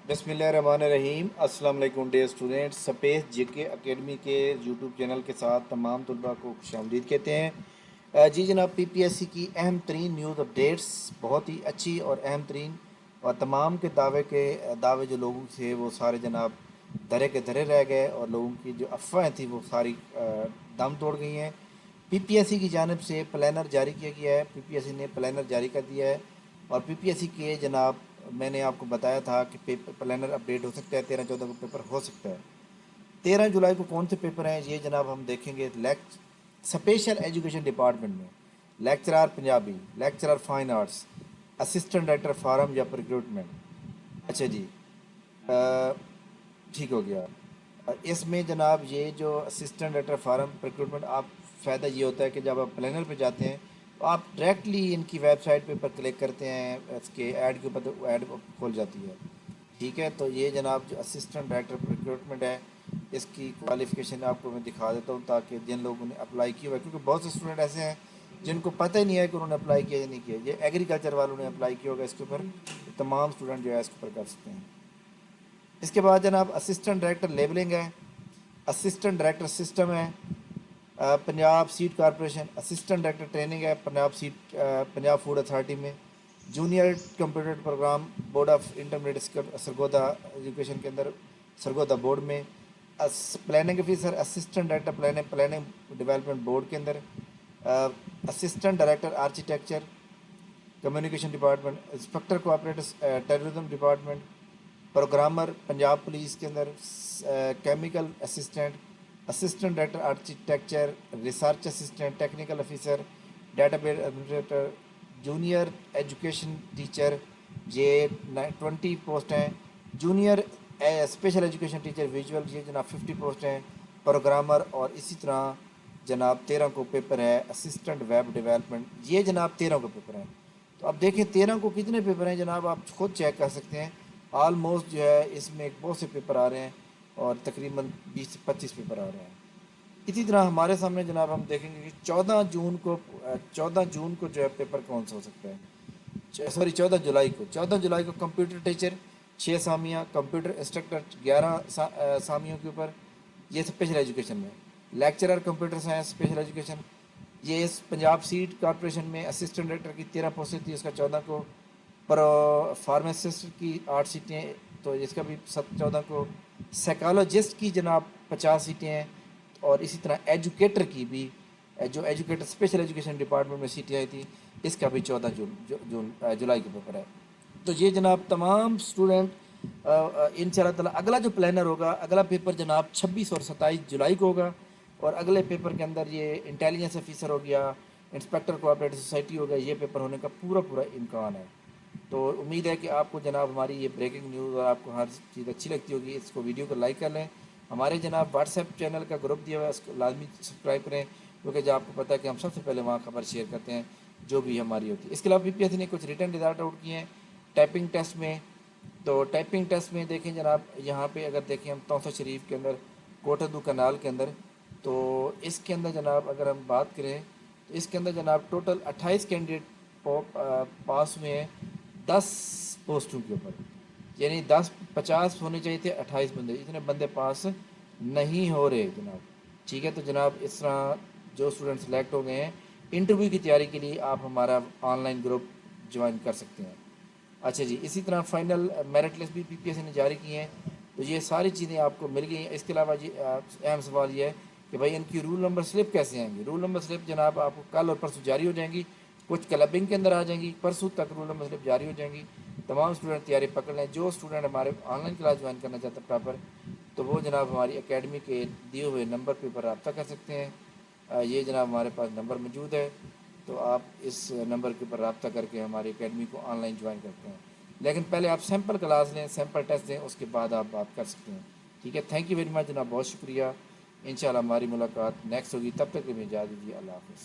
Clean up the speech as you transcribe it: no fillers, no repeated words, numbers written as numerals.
बिस्मिल्लाहिर्रहमानिर्रहीम। अस्सलाम वालेकुम डियर स्टूडेंट्स। स्पेस जेके एकेडमी के यूट्यूब चैनल के साथ तमाम तलबा को खुशामदीद कहते हैं। जी जनाब, पीपीएससी की अहम तरीन न्यूज़ अपडेट्स, बहुत ही अच्छी और अहम तरीन, और तमाम के दावे जो लोगों से वो सारे जनाब धरे के धरे रह गए, और लोगों की जो अफवाहें थी वो सारी दम तोड़ गई हैं। पीपीएससी की जानिब से प्लानर जारी किया गया है। पीपीएससी ने प्लानर जारी कर दिया है, और पीपीएससी के जनाब मैंने आपको बताया था कि पेपर प्लानर अपडेट हो सकता है। 13-14 को पेपर हो सकता है। 13 जुलाई को कौन से पेपर हैं ये जनाब हम देखेंगे। स्पेशल एजुकेशन डिपार्टमेंट में lecturer Punjabi, lecturer fine arts, assistant director form या रिक्रूटमेंट। अच्छा जी, ठीक हो गया। इसमें जनाब ये जो असिस्टेंट डायरेक्टर फार्म रिक्रूटमेंट, आप फ़ायदा ये होता है कि जब आप प्लानर पे जाते हैं तो आप डायरेक्टली इनकी वेबसाइट पे पर क्लिक करते हैं, इसके ऐड के ऊपर, तो वो ऐड खुल जाती है। ठीक है, तो ये जनाब जो असिस्टेंट डायरेक्टर रिक्रूटमेंट है, इसकी क्वालिफ़िकेशन आपको मैं दिखा देता हूँ ताकि जिन लोगों ने अप्लाई किया हुआ है, क्योंकि बहुत से स्टूडेंट ऐसे हैं जिनको पता ही नहीं है कि उन्होंने अप्लाई किया या नहीं किया। ये एग्रीकल्चर वालों ने अप्लाई किया होगा इसके ऊपर, तो तमाम स्टूडेंट जो है इसके ऊपर कर सकते हैं। इसके बाद जनाब असिस्टेंट डायरेक्टर लेबलिंग है, असिस्टेंट डायरेक्टर सिस्टम है, Punjab seed corporation, assistant director training है पंजाब फूड अथॉरिटी में, junior computer program board of intermediate Sargodha education के अंदर, सरगोदा बोर्ड में, planning officer, assistant director planning development board के अंदर, assistant director architecture communication department, inspector cooperative terrorism department, programmer Punjab police के अंदर, chemical assistant, assistant director architecture, research assistant, technical officer, database administrator, junior education teacher, ये 20 post हैं। Junior special education teacher visual, ये जनाब 50 post हैं। Programmer, और इसी तरह जनाब 13 को पेपर है असिस्टेंट वेब डेवलपमेंट, ये जनाब 13 को पेपर हैं। तो अब देखें 13 को कितने पेपर हैं जनाब, आप खुद चेक कर सकते हैं। ऑलमोस्ट जो है इसमें बहुत से पेपर आ रहे हैं, और तकरीबन 20 से 25 पेपर आ रहे हैं। इसी तरह हमारे सामने जनाब हम देखेंगे कि 14 जून को जो है पेपर कौन सा हो सकता है। सॉरी, 14 जुलाई को कंप्यूटर टीचर 6 सामियाँ, कंप्यूटर इंस्ट्रक्टर 11 सामियों के ऊपर, ये स्पेशल एजुकेशन में। Lecturer computer science special education, ये इस पंजाब सीड कॉरपोरेशन में असिस्टेंट डायरेक्टर की 13 पोस्टें थी, उसका 14 को। पर फार्मासिस्ट की 8 सीटें, तो इसका भी 14 को। साइकोलॉजिस्ट की जनाब 50 सीटें हैं, और इसी तरह एजुकेटर की भी, जो एजुकेटर स्पेशल एजुकेशन डिपार्टमेंट में सीटें आई थी, इसका भी 14 जुलाई का पेपर है। तो ये जनाब तमाम स्टूडेंट इंशाल्लाह ताला अगला जो प्लानर होगा, अगला पेपर जनाब 26 और 27 जुलाई को होगा, और अगले पेपर के अंदर ये इंटेलिजेंस ऑफिसर हो गया, इंस्पेक्टर कोऑपरेटिव सोसाइटी हो गया, ये पेपर होने का पूरा पूरा इम्कान है। तो उम्मीद है कि आपको जनाब हमारी ये ब्रेकिंग न्यूज़ और आपको हर चीज़ अच्छी लगती होगी। इसको वीडियो को लाइक कर लें। हमारे जनाब व्हाट्सएप चैनल का ग्रुप दिया हुआ है, उसको लाजमी सब्सक्राइब करें, क्योंकि जो आपको पता है कि हम सबसे पहले वहाँ खबर शेयर करते हैं जो भी हमारी होती है। इसके अलावा पीपीएससी ने कुछ रिटर्न रिजल्ट आउट किए हैं टाइपिंग टेस्ट में। तो टाइपिंग टेस्ट में देखें जनाब, यहाँ पे अगर देखें हम तौसा शरीफ के अंदर, कोटदू कनाल के अंदर, तो इसके अंदर जनाब अगर हम बात करें तो इसके अंदर जनाब टोटल 28 कैंडिडेट पास हुए हैं 10 पोस्टों के ऊपर। यानी 50 होने चाहिए थे, 28 बंदे, इतने बंदे पास नहीं हो रहे जनाब। ठीक है, तो जनाब इस तरह जो स्टूडेंट सेलेक्ट हो गए हैं इंटरव्यू की तैयारी के लिए, आप हमारा ऑनलाइन ग्रुप ज्वाइन कर सकते हैं। अच्छा जी, इसी तरह फाइनल मेरिट लिस्ट भी पीपीएससी ने जारी की हैं, तो ये सारी चीज़ें आपको मिल गई हैं। इसके अलावा ये अहम सवाल ये है कि भाई इनकी रूल नंबर स्लिप कैसे आएंगी। रूल नंबर स्लिप जनाब आपको कल और परसों जारी हो जाएंगी, कुछ क्लबिंग के अंदर आ जाएंगी, परसों तक रूल नंबर स्लिप जारी हो जाएंगी। तमाम स्टूडेंट तैयारी पकड़ लें। जो स्टूडेंट हमारे ऑनलाइन क्लास ज्वाइन करना चाहते हैं प्रॉपर, तो वो जनाब हमारी एकेडमी के दिए हुए नंबर पे पर रब्ता कर सकते हैं। ये जनाब हमारे पास नंबर मौजूद है, तो आप इस नंबर के ऊपर रब्ता करके हमारी एकेडमी को ऑनलाइन ज्वाइन करते हैं। लेकिन पहले आप सैम्पल क्लास लें, सैम्पल टेस्ट दें, उसके बाद आप बात कर सकते हैं। ठीक है, थैंक यू वेरी मच जनाब, बहुत शुक्रिया। इंशाल्लाह हमारी मुलाकात नेक्स्ट होगी, तब तक के लिए इजाज़त दीजिए। अल्लाह हाफ़िज़।